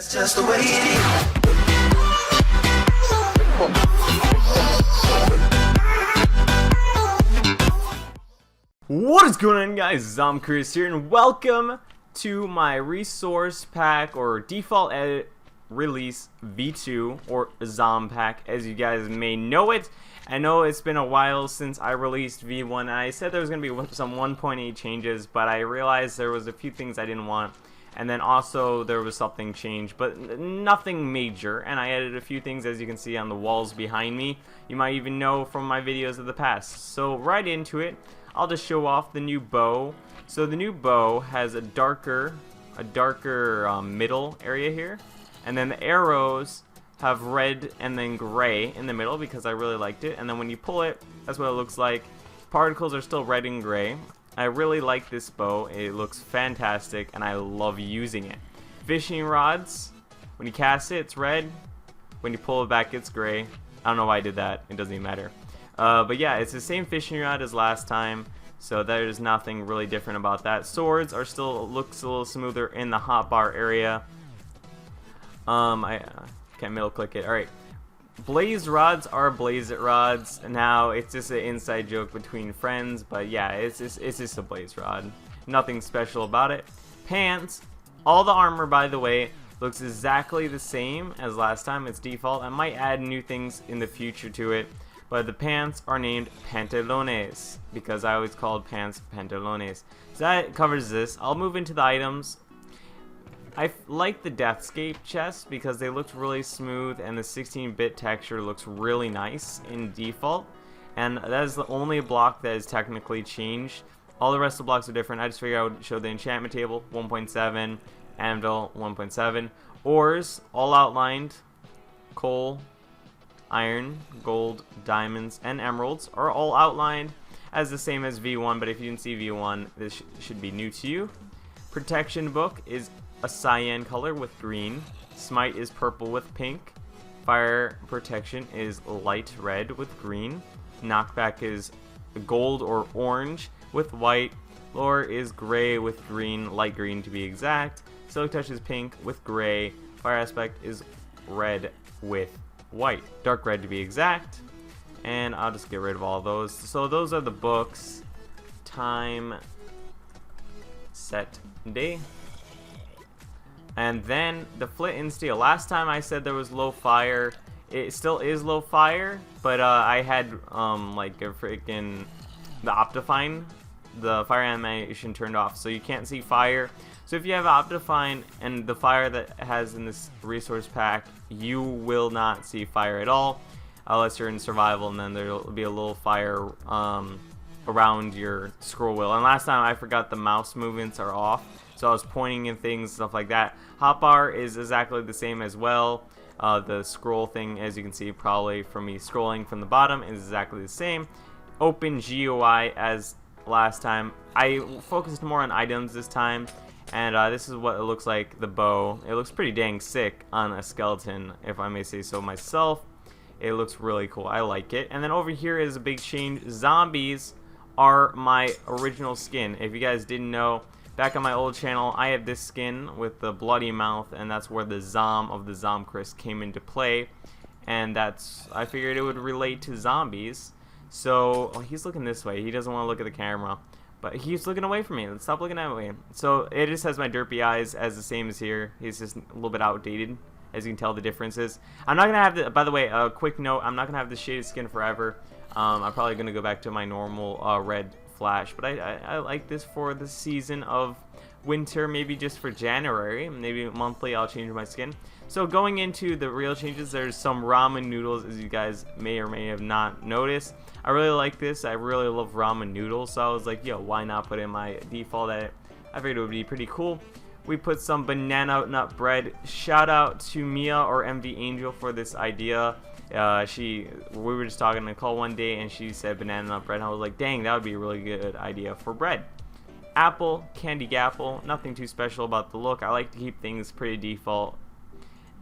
That's just the way it is. What is going on, guys? ZomChris here, and welcome to my resource pack or default edit release V2 or Zom pack, as you guys may know it. I know it's been a while since I released V1, and I said there was going to be some 1.8 changes, but I realized there was a few things I didn't want, and then also there was something changed, but nothing major, and I added a few things, as you can see on the walls behind me. You might even know from my videos of the past. So right into it, I'll just show off the new bow. So the new bow has a darker middle area here, and then the arrows have red and then gray in the middle because I really liked it. And then when you pull it, that's what it looks like. Particles are still red and gray. I really like this bow. It looks fantastic and I love using it. Fishing rods, when you cast it, it's red. When you pull it back, it's gray. I don't know why I did that. It doesn't even matter. But yeah, it's the same fishing rod as last time, so there's nothing really different about that. Swords are still looks a little smoother in the hotbar area. I can't middle click it. All right, blaze rods are blaze it rods. Now it's just an inside joke between friends, but yeah, it's just a blaze rod. Nothing special about it. Pants, all the armor, by the way, looks exactly the same as last time. It's default. I might add new things in the future to it. But the pants are named pantalones because I always called pants pantalones. So that covers this. I'll move into the items. I like the Deathscape chests because they look really smooth and the 16-bit texture looks really nice in default. And that is the only block that is technically changed. All the rest of the blocks are different. I just figured I would show the enchantment table 1.7, anvil 1.7, ores all outlined, coal, iron, gold, diamonds, and emeralds are all outlined as the same as V1, but if you didn't see V1, this should be new to you. Protection book is a cyan color with green. Smite is purple with pink. Fire protection is light red with green. Knockback is gold or orange with white. Lore is gray with green, light green to be exact. Silk touch is pink with gray. Fire aspect is red with white, dark red to be exact. And I'll just get rid of all of those. So those are the books. Time, set, day. And then the flint and steel. Last time I said there was low fire. It still is low fire, but I had like a freaking the Optifine, the fire animation turned off, so you can't see fire. So if you have Optifine and the fire that has in this resource pack, you will not see fire at all unless you're in survival, and then there will be a little fire around your scroll wheel. And last time I forgot the mouse movements are off, so I was pointing in things, stuff like that. Hotbar is exactly the same as well. The scroll thing, as you can see probably from me scrolling from the bottom, is exactly the same. Open GUI as last time. I focused more on items this time. And this is what it looks like, the bow. It looks pretty dang sick on a skeleton, if I may say so myself. It looks really cool. I like it. And then over here is a big change. Zombies are my original skin. If you guys didn't know, back on my old channel, I had this skin with the bloody mouth, and that's where the Zom of the ZomChris came into play. And I figured it would relate to zombies. So, he's looking this way. He doesn't want to look at the camera. But he's looking away from me. Let's stop looking at me. So it just has my derpy eyes as the same as here. He's just a little bit outdated, as you can tell the differences. I'm not gonna have the. By the way, a quick note: I'm not gonna have the shaded skin forever. I'm probably gonna go back to my normal red flash. But I like this for the season of winter. Maybe just for January. Maybe monthly I'll change my skin. So going into the real changes, there's some ramen noodles, as you guys may or may have not noticed. I really like this. I really love ramen noodles, so I was like, yo, why not put in my default edit? I figured it would be pretty cool. We put some banana nut bread. Shout out to Mia or MV Angel for this idea. We were just talking to Nicole one day, and she said banana nut bread, and I was like, dang, that would be a really good idea for bread. Apple, candy gapple. Nothing too special about the look. I like to keep things pretty default.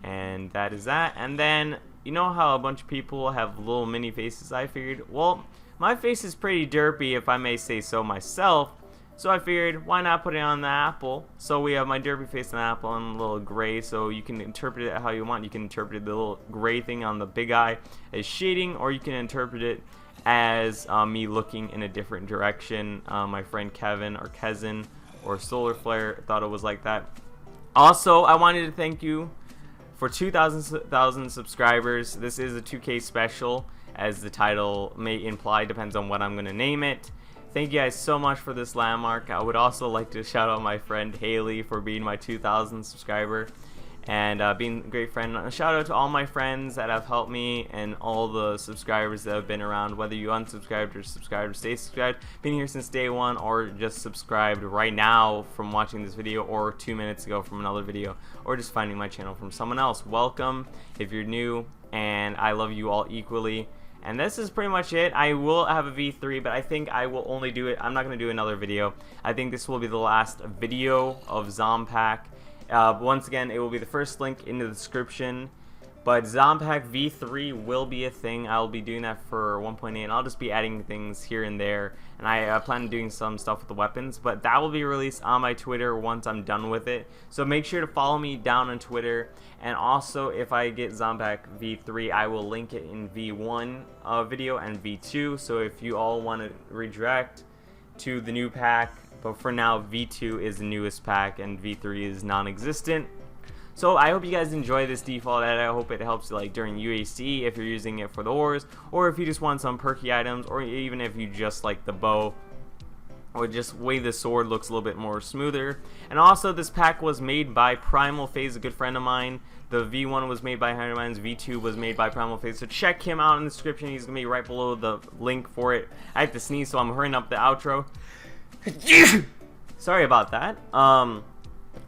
And that is that. And then, you know how a bunch of people have little mini faces? I figured, well, my face is pretty derpy, if I may say so myself. So I figured, why not put it on the apple? So we have my derpy face on the apple and a little gray, so you can interpret it how you want. You can interpret the little gray thing on the big eye as shading, or you can interpret it as me looking in a different direction. My friend Kevin, or Kezin, or Solar Flare thought it was like that. Also, I wanted to thank you for 2,000 subscribers. This is a 2K special, as the title may imply, depends on what I'm going to name it. Thank you guys so much for this landmark. I would also like to shout out my friend Haley for being my 2,000 subscriber and being a great friend. A shout out to all my friends that have helped me and all the subscribers that have been around, whether you unsubscribed or subscribed or stay subscribed, been here since day one, or just subscribed right now from watching this video, or 2 minutes ago from another video, or just finding my channel from someone else. Welcome if you're new, and I love you all equally. And this is pretty much it. I will have a V3, but I think I will only do it. I'm not going to do another video. I think this will be the last video of ZomPack. Once again, it will be the first link in the description. But ZomPack V3 will be a thing. I'll be doing that for 1.8, and I'll just be adding things here and there. And I plan on doing some stuff with the weapons, but that will be released on my Twitter once I'm done with it. So make sure to follow me down on Twitter. And also, if I get ZomPack V3, I will link it in V1 video and V2. So if you all want to redirect to the new pack, but for now, V2 is the newest pack and V3 is non-existent. So I hope you guys enjoy this default edit. I hope it helps you like during UAC if you're using it for the wars, or if you just want some perky items, or even if you just like the bow, or just way the sword looks a little bit more smoother. And also, this pack was made by Primal Phase, a good friend of mine. The V1 was made by Hunter Mines, V2 was made by Primal Phase. So check him out in the description. He's gonna be right below the link for it. I have to sneeze, so I'm hurrying up the outro. Sorry about that.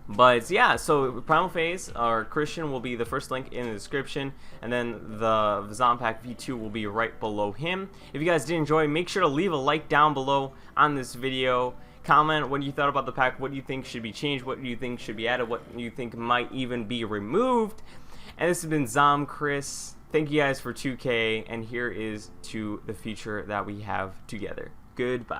But yeah, so Primal Phase or Christian will be the first link in the description, and then the ZomPack V2 will be right below him. If you guys did enjoy, make sure to leave a like down below on this video. Comment what you thought about the pack, what do you think should be changed, what do you think should be added, what you think might even be removed. And this has been ZomChris. Thank you guys for 2K, and here is to the future that we have together. Goodbye.